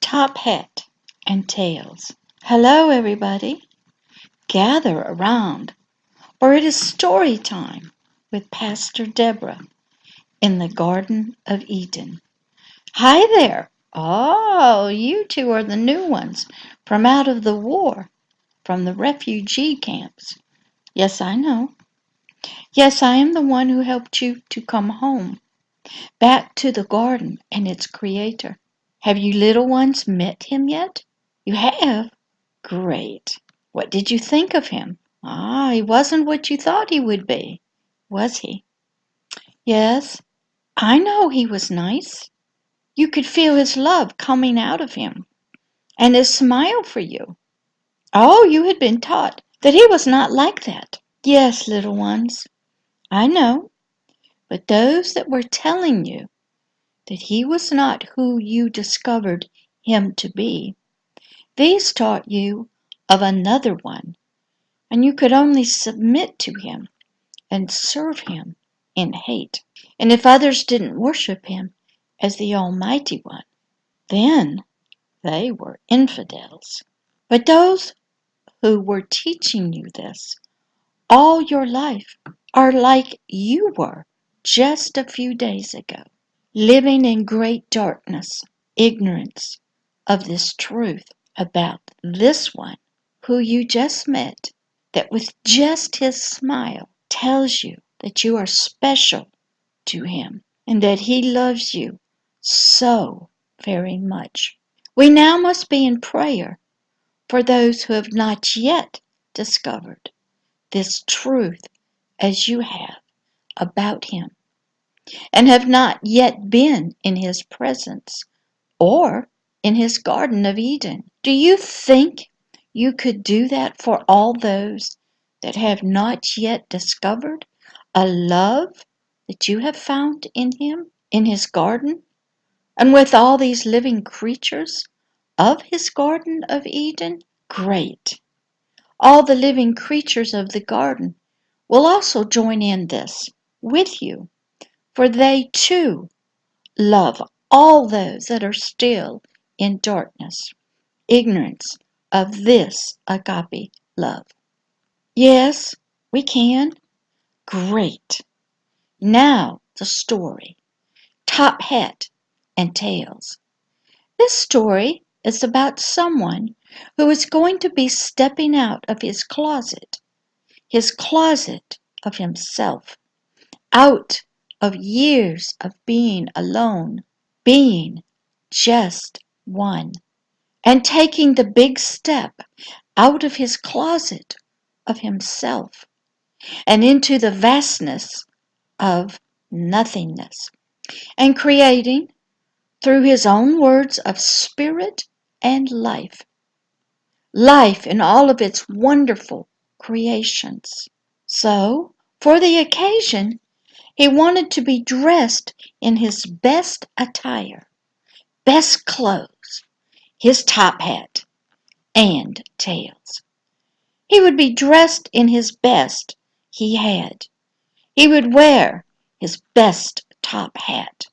Top hat and tails. Hello, everybody. Gather around, for it is story time with Pastor Deborah in the Garden of Eden. Hi there. Oh, you two are the new ones from out of the war, from the refugee camps. Yes, I know. Yes, I am the one who helped you to come home, back to the garden and its creator. Have you little ones met him yet? You have? Great. What did you think of him? He wasn't what you thought he would be, was he? Yes, I know he was nice. You could feel his love coming out of him, and his smile for you. Oh, you had been taught that he was not like that. Yes, little ones, I know. But those that were telling you that he was not who you discovered him to be, these taught you of another one, and you could only submit to him and serve him in hate. And if others didn't worship him as the Almighty One, then they were infidels. But those who were teaching you this all your life are like you were just a few days ago, living in great darkness, ignorance of this truth about this one who you just met, that with just his smile tells you that you are special to him and that he loves you so very much. We now must be in prayer for those who have not yet discovered this truth as you have about him and have not yet been in his presence or in his Garden of Eden. Do you think you could do that for all those that have not yet discovered a love that you have found in him, in his garden, and with all these living creatures of his Garden of Eden? Great. All the living creatures of the garden will also join in this with you, for they too love all those that are still in darkness, ignorance of this agape love. Yes, we can. Great. Now the story, Top Hat and Tails. This story is about someone who is going to be stepping out of his closet of himself, out of years of being alone, being just one, and taking the big step out of his closet of himself and into the vastness of nothingness, and creating through his own words of spirit and life in all of its wonderful creations. So, for the occasion, he wanted to be dressed in his best attire, best clothes, his top hat and tails. He would be dressed in his best he had. He would wear his best top hat,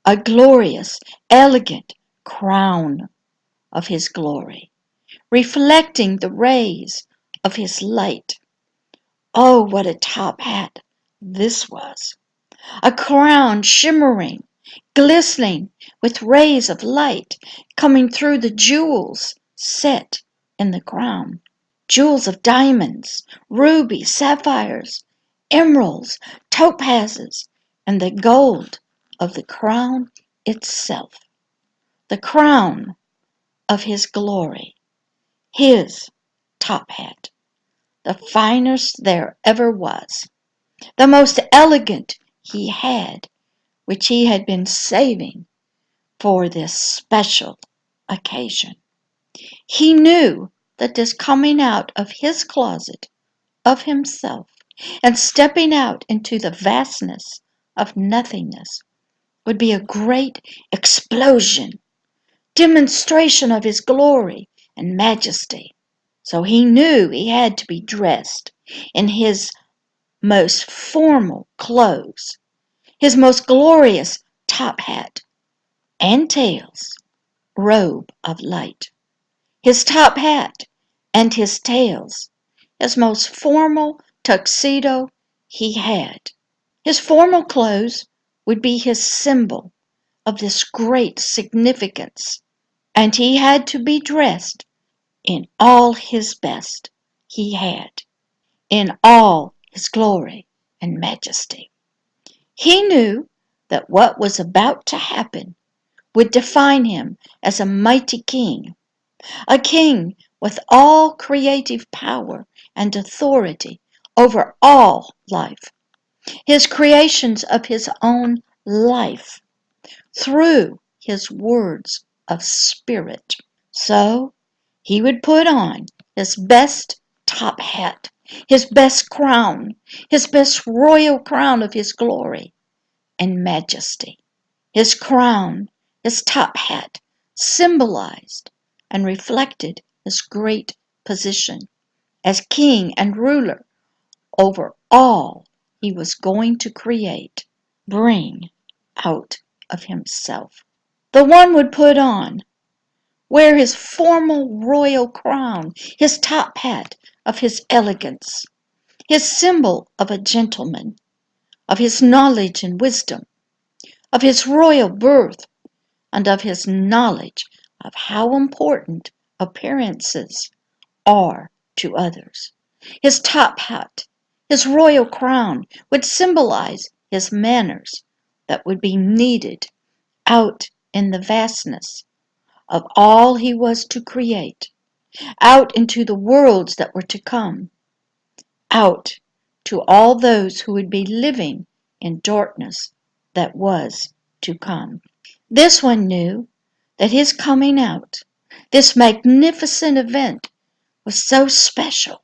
a glorious, elegant crown of his glory, reflecting the rays of his light. Oh, what a top hat this was! A crown shimmering, glistening with rays of light coming through the jewels set in the crown. Jewels of diamonds, rubies, sapphires, emeralds, topazes, and the gold of the crown itself. The crown of his glory, his top hat, the finest there ever was, the most elegant he had, which he had been saving for this special occasion. He knew that this coming out of his closet of himself and stepping out into the vastness of nothingness would be a great explosion, demonstration of his glory and majesty. So he knew he had to be dressed in his most formal clothes, his most glorious top hat and tails, robe of light, his top hat and his tails, his most formal tuxedo he had. His formal clothes would be his symbol of this great significance, and he had to be dressed in all his best he had, in all his glory and majesty. He knew that what was about to happen would define him as a mighty king, a king with all creative power and authority over all life, his creations of his own life, through his words of spirit. So he would put on his best top hat, his best crown, his best royal crown of his glory and majesty. His crown, his top hat, symbolized and reflected his great position as king and ruler over all he was going to create, bring out of himself. The one would put on, wear his formal royal crown, his top hat of his elegance, his symbol of a gentleman, of his knowledge and wisdom, of his royal birth, and of his knowledge of how important appearances are to others. His top hat, his royal crown, would symbolize his manners that would be needed out in the vastness of all he was to create, out into the worlds that were to come, out to all those who would be living in darkness that was to come. This one knew that his coming out, this magnificent event, was so special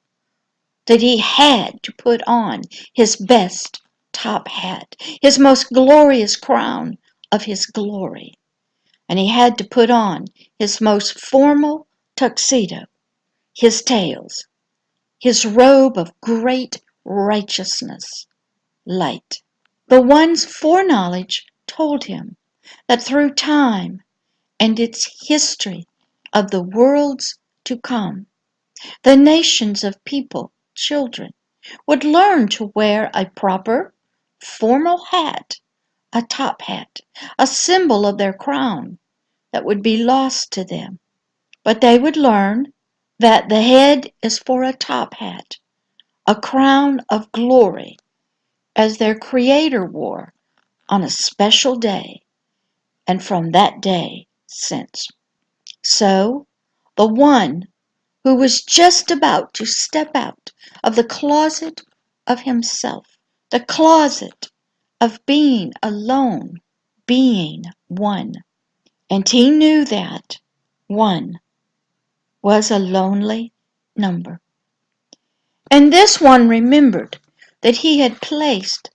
that he had to put on his best top hat, his most glorious crown of his glory, and he had to put on his most formal tuxedo, his tails, his robe of great righteousness, light. The one's foreknowledge told him that through time and its history of the worlds to come, the nations of people, children, would learn to wear a proper, formal hat, a top hat, a symbol of their crown that would be lost to them. But they would learn that the head is for a top hat, a crown of glory, as their Creator wore on a special day, and from that day since. So, the one who was just about to step out of the closet of himself, the closet of being alone, being one. And he knew that one was a lonely number. And this one remembered that he had placed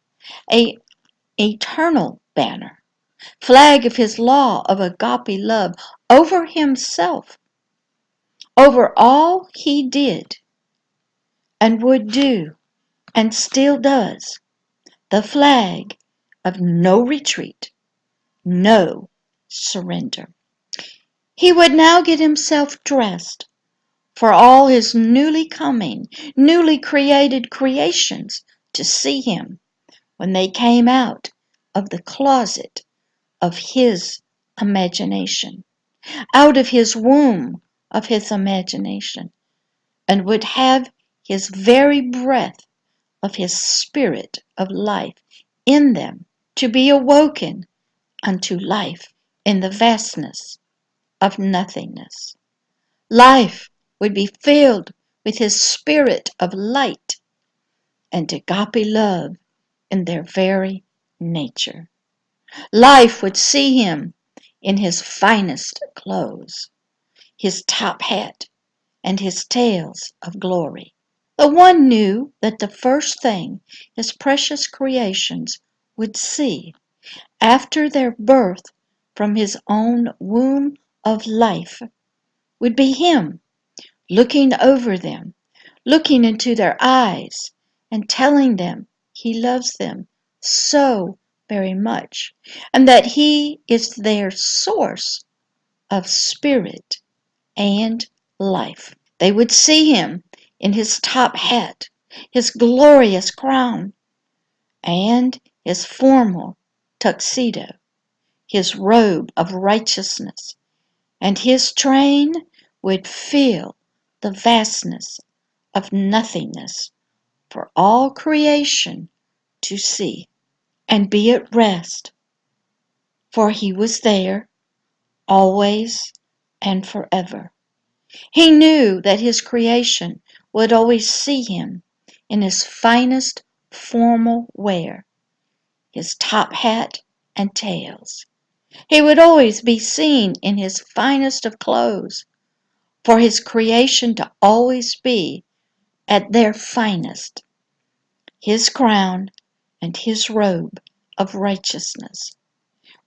a eternal banner, flag of his law of agape love over himself, over all he did and would do and still does, the flag of no retreat, no surrender. He would now get himself dressed for all his newly coming, newly created creations to see him when they came out of the closet of his imagination, out of his womb of his imagination, and would have his very breath of his spirit of life in them to be awoken unto life in the vastness of nothingness. Life would be filled with his spirit of light and agape love in their very nature. Life would see him in his finest clothes, his top hat, and his tails of glory. The one knew that the first thing his precious creations would see after their birth from his own womb of life would be him looking over them, looking into their eyes, and telling them he loves them so very much, and that he is their source of spirit and life. They would see him in his top hat, his glorious crown, and his formal tuxedo, his robe of righteousness, and his train would fill the vastness of nothingness for all creation to see and be at rest, for he was there always and forever. He knew that his creation would always see him in his finest formal wear, his top hat and tails. He would always be seen in his finest of clothes, for his creation to always be at their finest, his crown and his robe of righteousness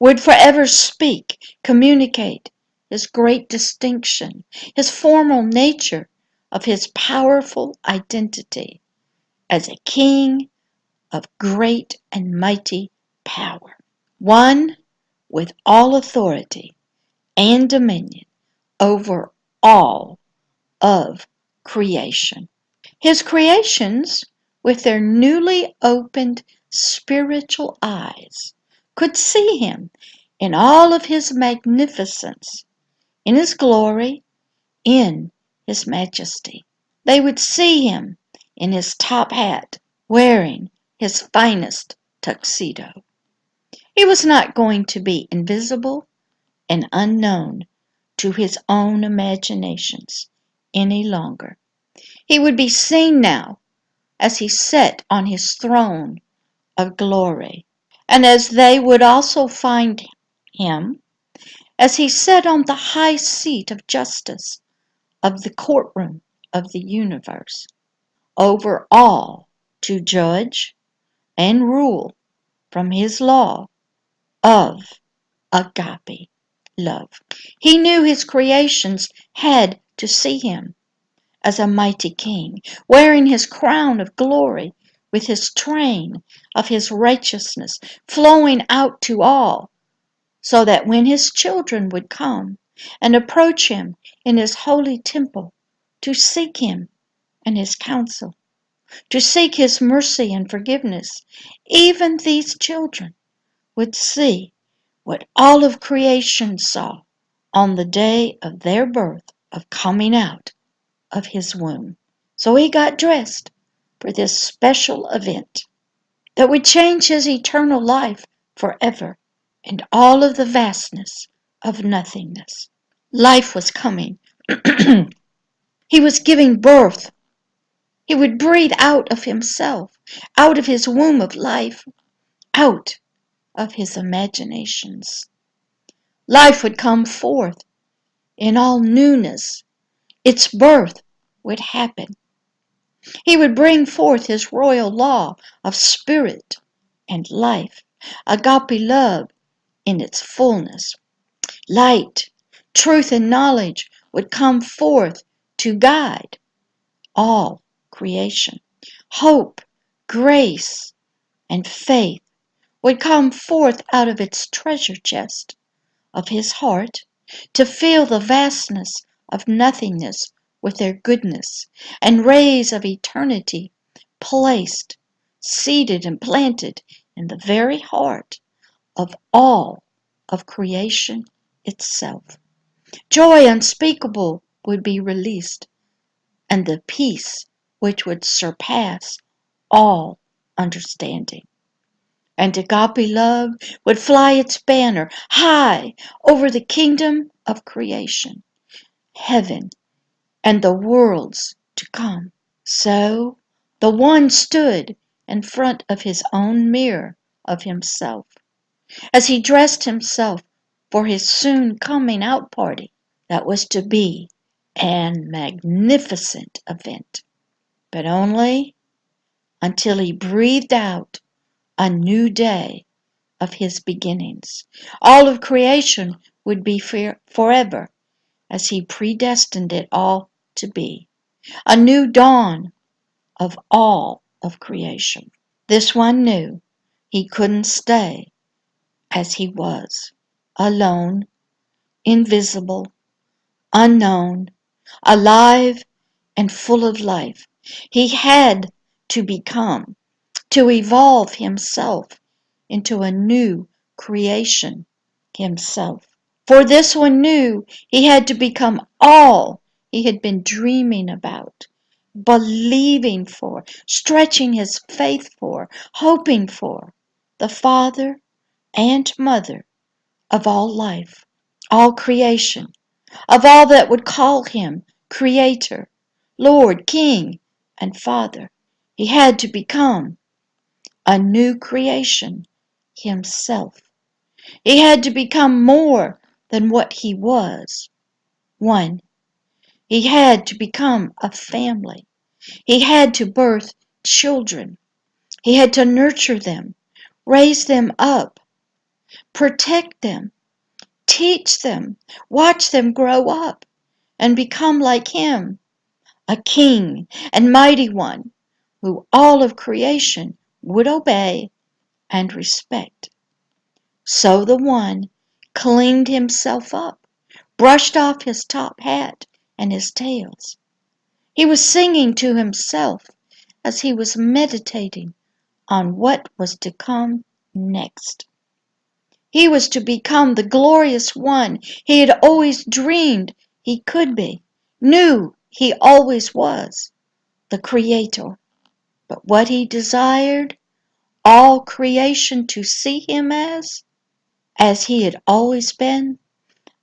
would forever speak, communicate his great distinction, his formal nature of his powerful identity as a king of great and mighty power, one with all authority and dominion over all of creation. His creations, with their newly opened spiritual eyes, could see him in all of his magnificence, in his glory, in his majesty. They would see him in his top hat, wearing his finest tuxedo. He was not going to be invisible and unknown to his own imaginations any longer. He would be seen now as he sat on his throne of glory, and as they would also find him as he sat on the high seat of justice of the courtroom of the universe, over all to judge and rule from his law of agape love. He knew his creations had to see him as a mighty king, wearing his crown of glory, with his train of his righteousness flowing out to all, so that when his children would come and approach him in his holy temple to seek him and his counsel, to seek his mercy and forgiveness, even these children would see what all of creation saw on the day of their birth, of coming out of his womb. So he got dressed for this special event that would change his eternal life forever and all of the vastness of nothingness. Life was coming. He was giving birth. He would breathe out of himself, out of his womb of life, out of his imaginations. Life would come forth in all newness. Its birth would happen. He would bring forth his royal law of spirit and life, agape love in its fullness. Light, truth, and knowledge would come forth to guide all creation. Hope, grace, and faith would come forth out of its treasure chest of his heart to fill the vastness of nothingness with their goodness, and rays of eternity placed, seated, and planted in the very heart of all of creation itself. Joy unspeakable would be released, and the peace which would surpass all understanding. And agape love would fly its banner high over the kingdom of creation, heaven, and the worlds to come. So the one stood in front of his own mirror of himself, as he dressed himself for his soon coming out party that was to be an magnificent event, but only until he breathed out a new day of his beginnings. All of creation would be forever as he predestined it all to be. A new dawn of all of creation. This one knew he couldn't stay as he was, alone, invisible, unknown, alive, and full of life. He had to become, to evolve himself into a new creation himself. For this one knew he had to become all he had been dreaming about, believing for, stretching his faith for, hoping for, the Father and Mother of all life, all creation, of all that would call him Creator, Lord, King, and Father. He had to become a new creation himself. He had to become more than what he was. One, he had to become a family. He had to birth children. He had to nurture them, raise them up, protect them, teach them, watch them grow up and become like him, a king and mighty one who all of creation would obey and respect. So the one cleaned himself up, brushed off his top hat and his tails. He was singing to himself as he was meditating on what was to come next. He was to become the glorious one he had always dreamed he could be, knew he always was, the Creator. But what he desired all creation to see him as he had always been,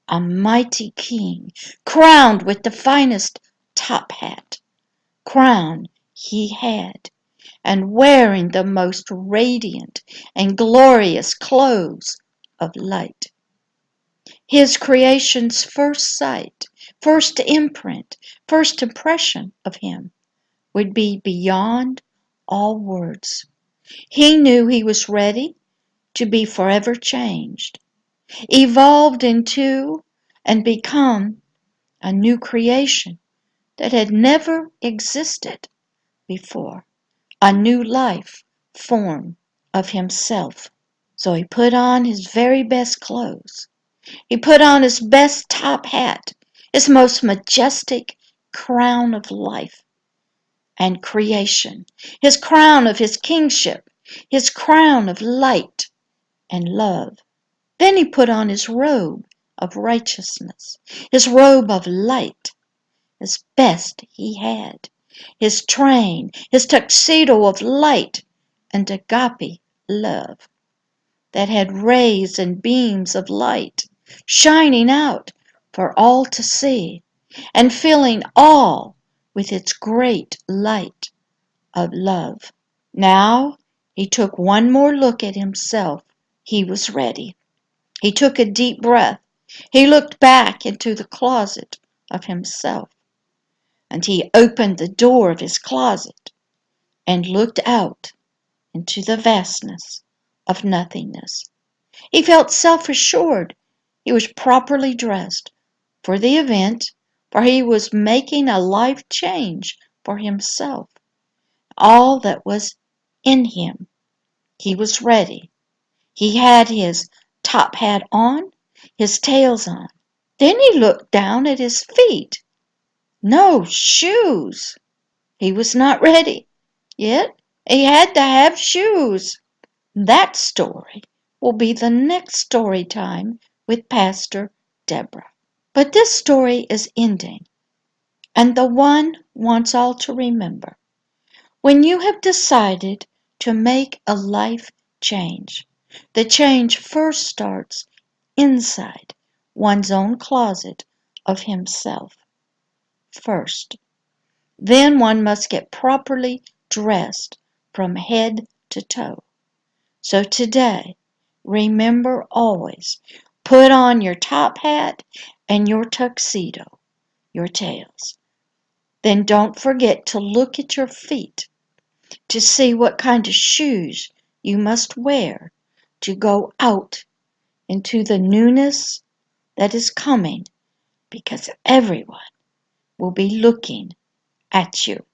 a mighty king, crowned with the finest top hat, crown he had, and wearing the most radiant and glorious clothes of light. His creation's first sight, first imprint, first impression of him would be beyond all words. He knew he was ready to be forever changed, evolved into and become a new creation that had never existed before, a new life form of himself. So he put on his very best clothes. He put on his best top hat, his most majestic crown of life and creation, his crown of his kingship, his crown of light and love. Then he put on his robe of righteousness, his robe of light, as best he had, his train, his tuxedo of light and agape love that had rays and beams of light shining out for all to see and filling all with its great light of love. Now he took one more look at himself. He was ready. He took a deep breath. He looked back into the closet of himself, and he opened the door of his closet and looked out into the vastness of nothingness. He felt self-assured. He was properly dressed for the event, for he was making a life change for himself. All that was in him. He was ready. He had his top hat on, his tails on. Then he looked down at his feet. No shoes. He was not ready. Yet he had to have shoes. That story will be the next story time with Pastor Deborah. But this story is ending, and the one wants all to remember. When you have decided to make a life change, the change first starts inside one's own closet of himself first. Then one must get properly dressed from head to toe. So today, remember always, put on your top hat and your tuxedo, your tails. Then don't forget to look at your feet to see what kind of shoes you must wear to go out into the newness that is coming, because everyone will be looking at you.